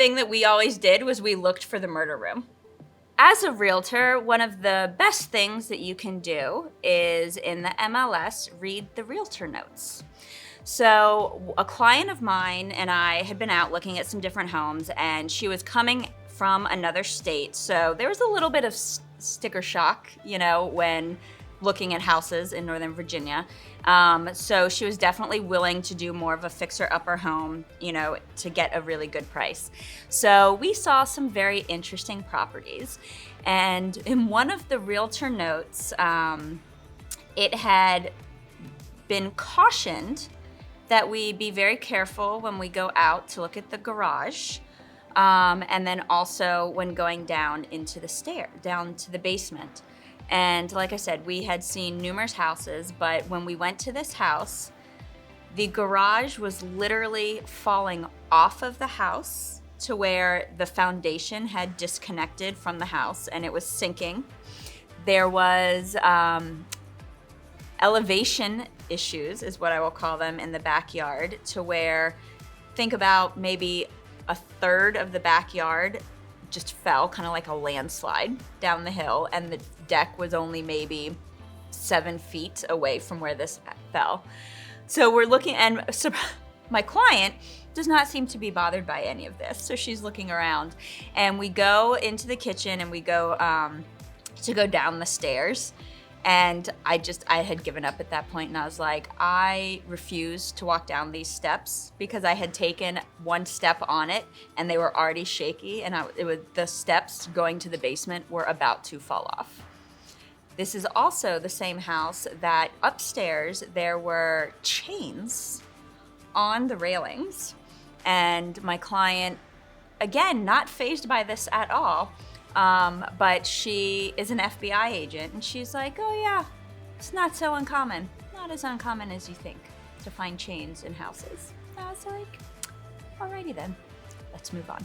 thing that we always did was we looked for the murder room. As a realtor, one of the best things that you can do is in the MLS, read the realtor notes. So a client of mine and I had been out looking at some different homes, and she was coming from another state. So there was a little bit of sticker shock, when looking at houses in Northern Virginia. So she was definitely willing to do more of a fixer-upper home, to get a really good price. So we saw some very interesting properties. And in one of the realtor notes, it had been cautioned that we be very careful when we go out to look at the garage. And then also when going down into down to the basement. And like I said, we had seen numerous houses, but when we went to this house, the garage was literally falling off of the house to where the foundation had disconnected from the house and it was sinking. There was elevation issues, is what I will call them, in the backyard, to where, think about maybe a third of the backyard just fell, kind of like a landslide down the hill, and the deck was only maybe 7 feet away from where this fell. So we're looking, and so my client does not seem to be bothered by any of this. So she's looking around, and we go into the kitchen and we go to go down the stairs. And I had given up at that point, and I was like, I refuse to walk down these steps, because I had taken one step on it and they were already shaky, and the steps going to the basement were about to fall off. This is also the same house that upstairs there were chains on the railings, and my client, again, not fazed by this at all, but she is an FBI agent, and she's like, oh yeah, it's not so uncommon. Not as uncommon as you think to find chains in houses. I was like, alrighty then, let's move on.